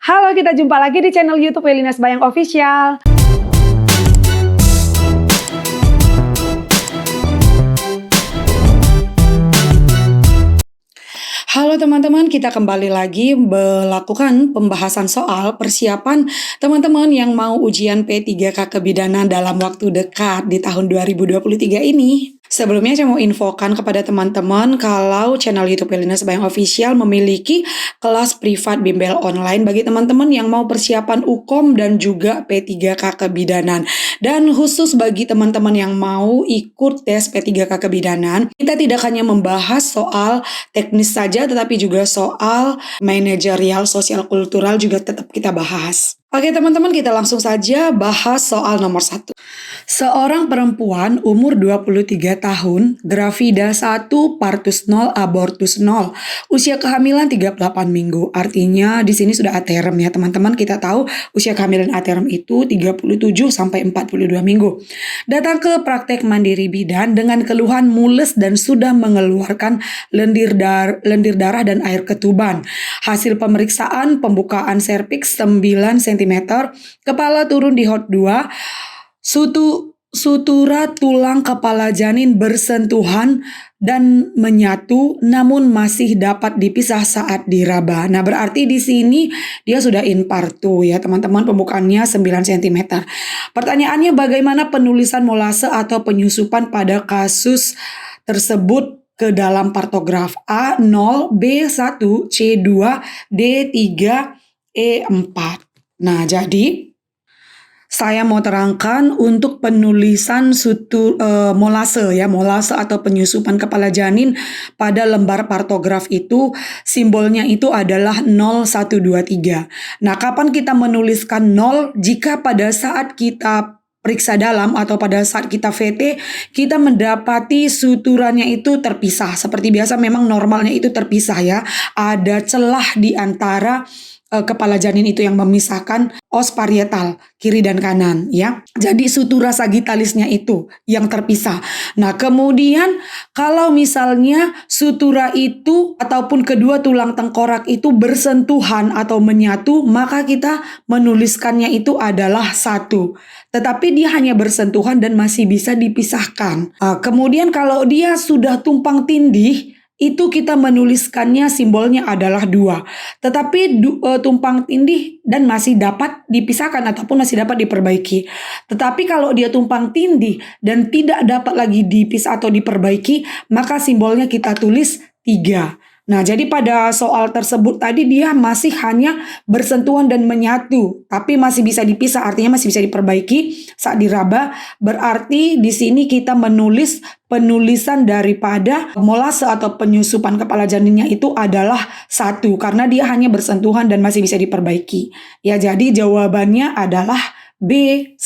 Halo, kita jumpa lagi di channel YouTube Welina Sembayang Official. Halo teman-teman, kita kembali lagi melakukan pembahasan soal persiapan teman-teman yang mau ujian P3K Kebidanan dalam waktu dekat di tahun 2023 ini. Sebelumnya saya mau infokan kepada teman-teman kalau channel YouTube Welina Sembayang Official memiliki kelas privat bimbel online bagi teman-teman yang mau persiapan UKOM dan juga P3K Kebidanan. Dan khusus bagi teman-teman yang mau ikut tes P3K Kebidanan, kita tidak hanya membahas soal teknis saja tetapi juga soal manajerial, sosial, kultural juga tetap kita bahas. Oke teman-teman, kita langsung saja bahas soal nomor 1. Seorang perempuan umur 23 tahun, gravida 1, partus 0, abortus 0. Usia kehamilan 38 minggu. Artinya di sini sudah aterem ya teman-teman. Kita tahu usia kehamilan aterem itu 37 sampai 42 minggu. Datang ke praktek mandiri bidan dengan keluhan mules dan sudah mengeluarkan lendir darah dan air ketuban. Hasil pemeriksaan pembukaan serviks 9 cm, kepala turun di HOT 2, sutura tulang kepala janin bersentuhan dan menyatu namun masih dapat dipisah saat diraba. Nah, berarti di sini dia sudah infartu ya teman-teman, pembukaannya 9 cm. Pertanyaannya, bagaimana penulisan molase atau penyusupan pada kasus tersebut ke dalam partograf? A0, B1, C2, D3, E4. Nah, jadi saya mau terangkan untuk penulisan molase atau penyusupan kepala janin pada lembar partograf itu simbolnya itu adalah 0, 1, 2, 3. Nah, kapan kita menuliskan 0? Jika pada saat kita periksa dalam atau pada saat kita VT, kita mendapati suturannya itu terpisah. Seperti biasa memang normalnya itu terpisah ya. Ada celah di antara kepala janin itu yang memisahkan os parietal kiri dan kanan ya. Jadi sutura sagitalisnya itu yang terpisah. Nah, kemudian kalau misalnya sutura itu ataupun kedua tulang tengkorak itu bersentuhan atau menyatu, maka kita menuliskannya itu adalah 1. Tetapi dia hanya bersentuhan dan masih bisa dipisahkan. Kemudian kalau dia sudah tumpang tindih, itu kita menuliskannya simbolnya adalah 2. Tetapi tumpang tindih dan masih dapat dipisahkan ataupun masih dapat diperbaiki. Tetapi kalau dia tumpang tindih dan tidak dapat lagi dipisah atau diperbaiki, maka simbolnya kita tulis 3. Nah, jadi pada soal tersebut tadi dia masih hanya bersentuhan dan menyatu, tapi masih bisa dipisah, artinya masih bisa diperbaiki saat diraba. Berarti di sini kita menulis penulisan daripada molase atau penyusupan kepala janinnya itu adalah 1 karena dia hanya bersentuhan dan masih bisa diperbaiki. Ya, jadi jawabannya adalah B1.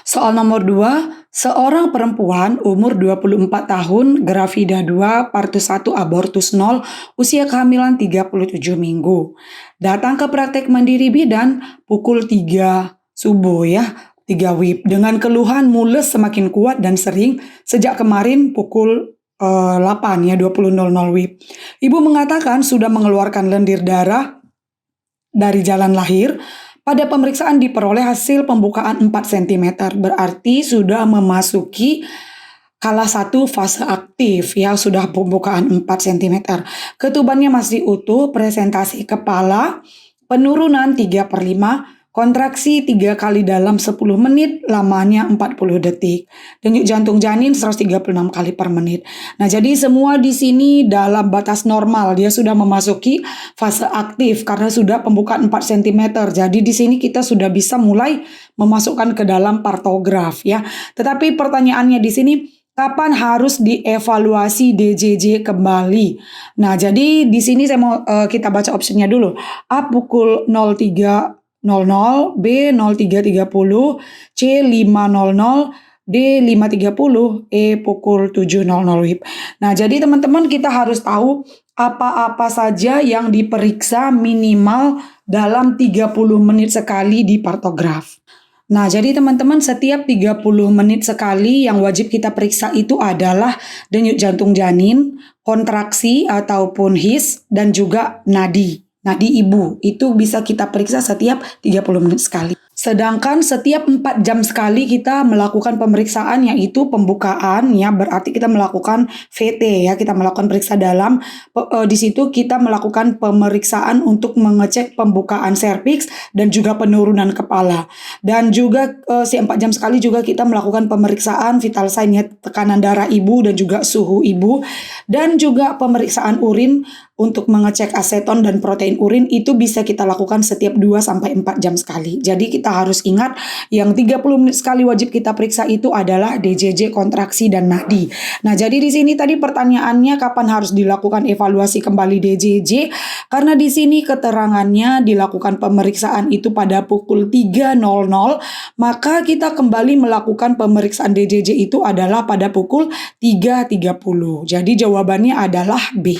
Soal nomor 2, seorang perempuan umur 24 tahun, gravida 2, partus 1, abortus 0, usia kehamilan 37 minggu. Datang ke praktek mandiri bidan pukul 3 subuh ya, 3 WIB, dengan keluhan mules semakin kuat dan sering sejak kemarin pukul 8 ya, 20.00 WIB. Ibu mengatakan sudah mengeluarkan lendir darah dari jalan lahir. Pada pemeriksaan diperoleh hasil pembukaan 4 cm, berarti sudah memasuki kala 1 fase aktif ya, sudah pembukaan 4 cm. Ketubannya masih utuh, presentasi kepala, penurunan 3/5, kontraksi 3 kali dalam 10 menit, lamanya 40 detik. Denyut jantung janin 136 kali per menit. Nah, jadi semua di sini dalam batas normal. Dia sudah memasuki fase aktif karena sudah pembukaan 4 cm. Jadi di sini kita sudah bisa mulai memasukkan ke dalam partograf ya. Tetapi pertanyaannya di sini, kapan harus dievaluasi DJJ kembali? Nah, jadi di sini saya mau kita baca opsinya dulu. A pukul 03.00, B 03.30, C 5.00, D 5.30, E pukul 7.00 WIB. Nah, jadi teman-teman kita harus tahu apa-apa saja yang diperiksa minimal dalam 30 menit sekali di partograf. Nah, jadi teman-teman setiap 30 menit sekali yang wajib kita periksa itu adalah denyut jantung janin, kontraksi ataupun his, dan juga nadi. Nadi ibu itu bisa kita periksa setiap 30 menit sekali. Sedangkan setiap 4 jam sekali kita melakukan pemeriksaan, yaitu pembukaan ya, berarti kita melakukan VT ya, kita melakukan periksa dalam. Di situ kita melakukan pemeriksaan untuk mengecek pembukaan serviks dan juga penurunan kepala. Dan juga 4 jam sekali juga kita melakukan pemeriksaan vital sign ya, tekanan darah ibu dan juga suhu ibu, dan juga pemeriksaan urin untuk mengecek aseton dan protein urin. Itu bisa kita lakukan setiap 2-4 jam sekali. Jadi kita harus ingat yang 30 menit sekali wajib kita periksa itu adalah DJJ, kontraksi, dan nadi. Nah, jadi di sini tadi pertanyaannya kapan harus dilakukan evaluasi kembali DJJ? Karena di sini keterangannya dilakukan pemeriksaan itu pada pukul 3.00, maka kita kembali melakukan pemeriksaan DJJ itu adalah pada pukul 3.30. Jadi jawabannya adalah B.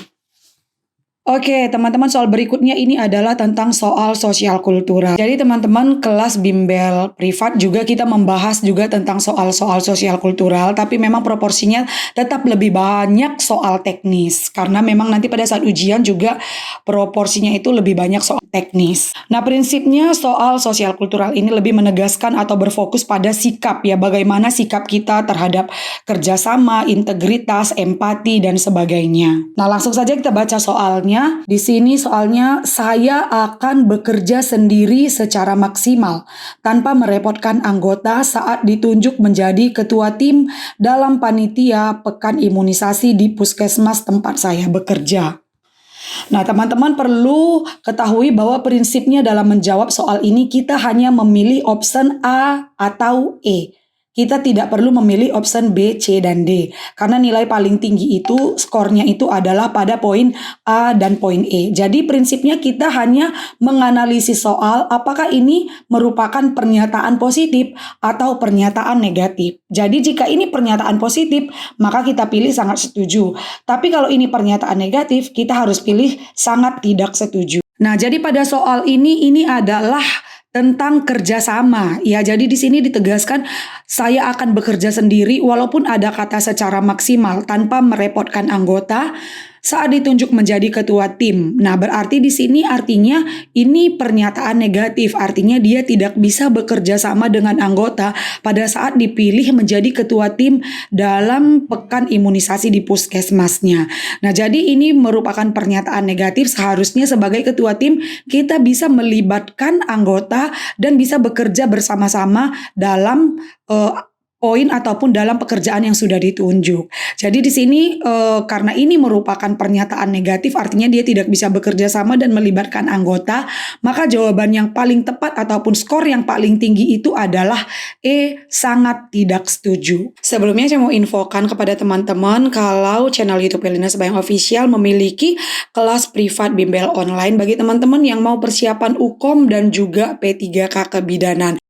Oke, teman-teman, soal berikutnya ini adalah tentang soal sosial kultural. Jadi teman-teman, kelas bimbel privat juga kita membahas juga tentang soal-soal sosial kultural, tapi memang proporsinya tetap lebih banyak soal teknis. Karena memang nanti pada saat ujian juga proporsinya itu lebih banyak soal teknis. Nah, prinsipnya soal sosial kultural ini lebih menegaskan atau berfokus pada sikap ya, bagaimana sikap kita terhadap kerjasama, integritas, empati, dan sebagainya. Nah, langsung saja kita baca soalnya. Di sini soalnya, saya akan bekerja sendiri secara maksimal tanpa merepotkan anggota saat ditunjuk menjadi ketua tim dalam panitia pekan imunisasi di puskesmas tempat saya bekerja. Nah, teman-teman perlu ketahui bahwa prinsipnya dalam menjawab soal ini kita hanya memilih option A atau E. Kita tidak perlu memilih option B, C, dan D. Karena nilai paling tinggi itu, skornya itu adalah pada poin A dan poin E. Jadi prinsipnya kita hanya menganalisis soal apakah ini merupakan pernyataan positif atau pernyataan negatif. Jadi jika ini pernyataan positif, maka kita pilih sangat setuju. Tapi kalau ini pernyataan negatif, kita harus pilih sangat tidak setuju. Nah, jadi pada soal ini adalah tentang kerjasama ya. Jadi di sini ditegaskan saya akan bekerja sendiri walaupun ada kata secara maksimal tanpa merepotkan anggota saat ditunjuk menjadi ketua tim. Nah, berarti di sini artinya ini pernyataan negatif, artinya dia tidak bisa bekerja sama dengan anggota pada saat dipilih menjadi ketua tim dalam pekan imunisasi di puskesmasnya. Nah, jadi ini merupakan pernyataan negatif. Seharusnya sebagai ketua tim kita bisa melibatkan anggota dan bisa bekerja bersama-sama dalam poin ataupun dalam pekerjaan yang sudah ditunjuk. Jadi di sini karena ini merupakan pernyataan negatif, artinya dia tidak bisa bekerja sama dan melibatkan anggota, maka jawaban yang paling tepat ataupun skor yang paling tinggi itu adalah E, sangat tidak setuju. Sebelumnya saya mau infokan kepada teman-teman kalau channel YouTube Elina Sembayang Official memiliki kelas privat bimbel online bagi teman-teman yang mau persiapan UKOM dan juga P3K kebidanan.